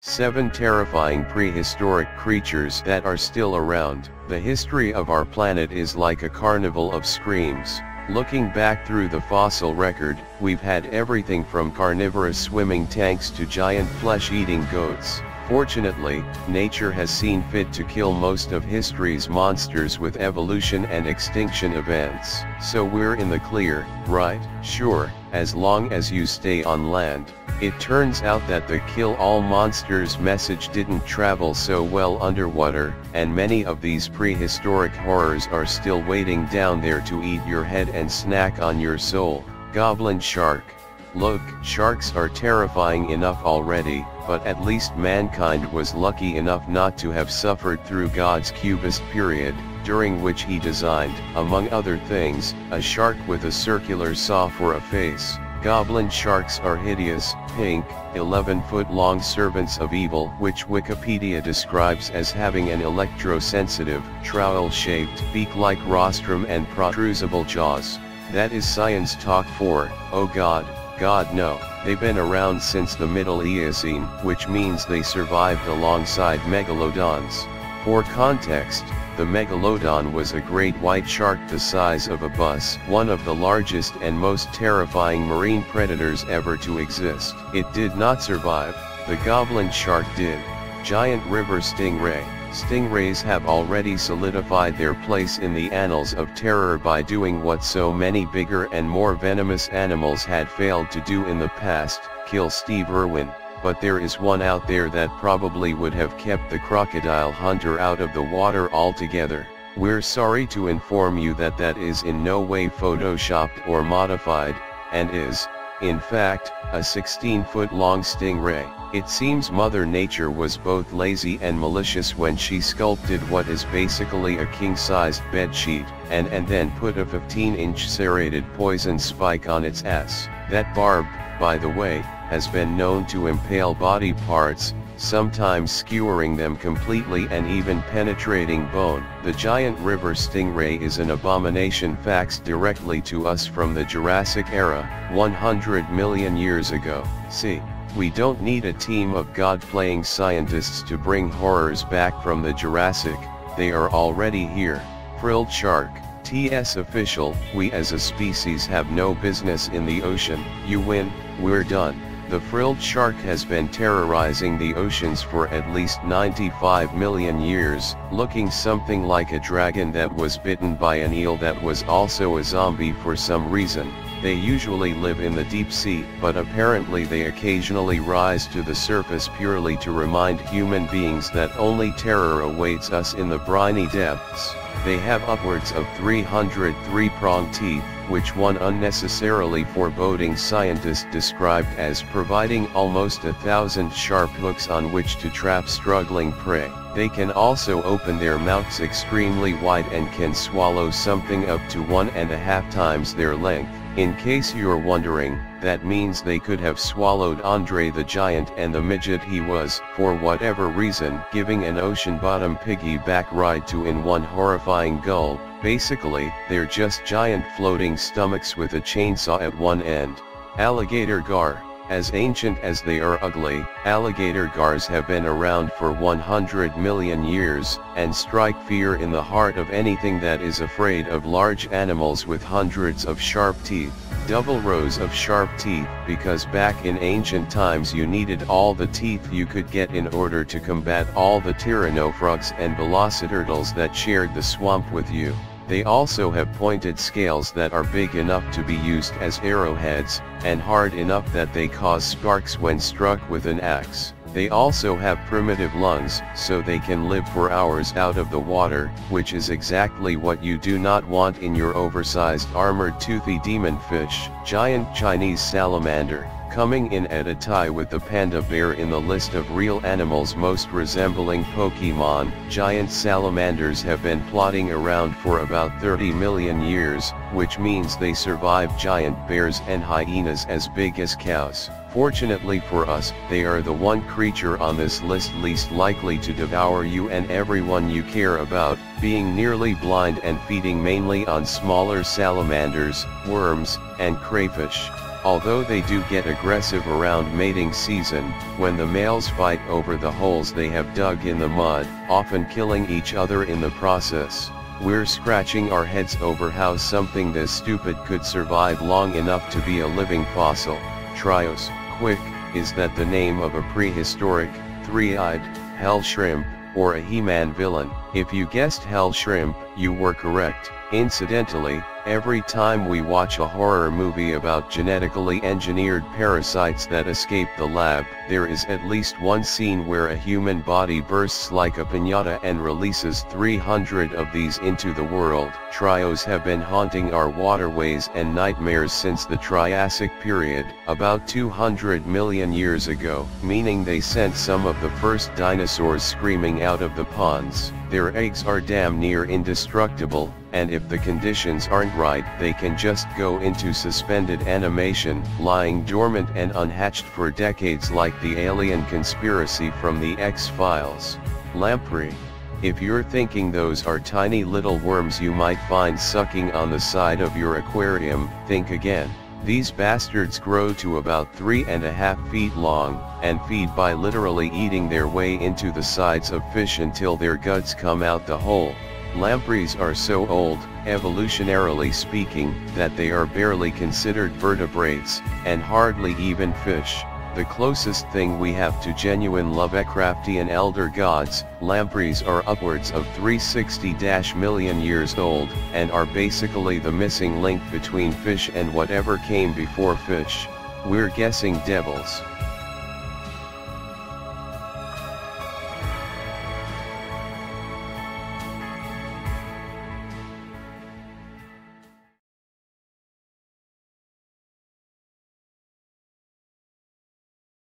7 terrifying prehistoric creatures that are still around. The history of our planet is like a carnival of screams. Looking back through the fossil record, we've had everything from carnivorous swimming tanks to giant flesh-eating goats. Fortunately, nature has seen fit to kill most of history's monsters with evolution and extinction events. So we're in the clear, right? Sure, as long as you stay on land. It turns out that the kill all monsters message didn't travel so well underwater, and many of these prehistoric horrors are still waiting down there to eat your head and snack on your soul. Goblin Shark. Look, sharks are terrifying enough already, but at least mankind was lucky enough not to have suffered through God's Cubist period, during which he designed, among other things, a shark with a circular saw for a face. Goblin sharks are hideous, pink, 11-foot-long servants of evil, which Wikipedia describes as having an electrosensitive, trowel-shaped, beak-like rostrum and protrusible jaws. That is science talk for, oh God no. They've been around since the Middle Eocene, which means they survived alongside megalodons. For context, the megalodon was a great white shark the size of a bus, one of the largest and most terrifying marine predators ever to exist. It did not survive, the goblin shark did. Giant river stingray. Stingrays have already solidified their place in the annals of terror by doing what so many bigger and more venomous animals had failed to do in the past, kill Steve Irwin. But there is one out there that probably would have kept the crocodile hunter out of the water altogether. We're sorry to inform you that that is in no way photoshopped or modified, and is, in fact, a 16-foot-long stingray. It seems Mother Nature was both lazy and malicious when she sculpted what is basically a king-sized bedsheet, and then put a 15-inch serrated poison spike on its ass. That barb, by the way, has been known to impale body parts, sometimes skewering them completely and even penetrating bone. The giant river stingray is an abomination faxed directly to us from the Jurassic era, 100 million years ago. See, we don't need a team of God-playing scientists to bring horrors back from the Jurassic, they are already here. Frilled Shark. TS official, we as a species have no business in the ocean. You win, we're done. The frilled shark has been terrorizing the oceans for at least 95 million years, looking something like a dragon that was bitten by an eel that was also a zombie for some reason. They usually live in the deep sea, but apparently they occasionally rise to the surface purely to remind human beings that only terror awaits us in the briny depths. They have upwards of 300 three-pronged teeth, which one unnecessarily foreboding scientist described as providing almost 1,000 sharp hooks on which to trap struggling prey. They can also open their mouths extremely wide and can swallow something up to 1.5 times their length. In case you're wondering, that means they could have swallowed Andre the Giant and the midget he was, for whatever reason, giving an ocean-bottom piggyback ride to in one horrifying gulp. Basically, they're just giant floating stomachs with a chainsaw at one end. Alligator Gar. As ancient as they are ugly, alligator gars have been around for 100 million years, and strike fear in the heart of anything that is afraid of large animals with hundreds of sharp teeth. Double rows of sharp teeth, because back in ancient times you needed all the teeth you could get in order to combat all the tyrannofrogs and velociturtles that shared the swamp with you. They also have pointed scales that are big enough to be used as arrowheads, and hard enough that they cause sparks when struck with an axe. They also have primitive lungs, so they can live for hours out of the water, which is exactly what you do not want in your oversized armored toothy demon fish. Giant Chinese salamander. Coming in at a tie with the panda bear in the list of real animals most resembling Pokemon, giant salamanders have been plodding around for about 30 million years, which means they survived giant bears and hyenas as big as cows. Fortunately for us, they are the one creature on this list least likely to devour you and everyone you care about, being nearly blind and feeding mainly on smaller salamanders, worms, and crayfish. Although they do get aggressive around mating season, when the males fight over the holes they have dug in the mud, often killing each other in the process. We're scratching our heads over how something this stupid could survive long enough to be a living fossil. Trios, quick, is that the name of a prehistoric, three-eyed, hell shrimp, or a He-Man villain? If you guessed hell shrimp, you were correct. Incidentally, every time we watch a horror movie about genetically engineered parasites that escape the lab, there is at least one scene where a human body bursts like a piñata and releases 300 of these into the world. Trios have been haunting our waterways and nightmares since the Triassic period, about 200 million years ago, meaning they sent some of the first dinosaurs screaming out of the ponds. Their eggs are damn near indestructible, and if the conditions aren't right, they can just go into suspended animation, lying dormant and unhatched for decades like the alien conspiracy from the X-Files. Lamprey. If you're thinking those are tiny little worms you might find sucking on the side of your aquarium, think again. These bastards grow to about 3.5 feet long, and feed by literally eating their way into the sides of fish until their guts come out the hole. Lampreys are so old, evolutionarily speaking, that they are barely considered vertebrates, and hardly even fish. The closest thing we have to genuine Lovecraftian elder gods, lampreys are upwards of 360 million years old, and are basically the missing link between fish and whatever came before fish. We're guessing devils.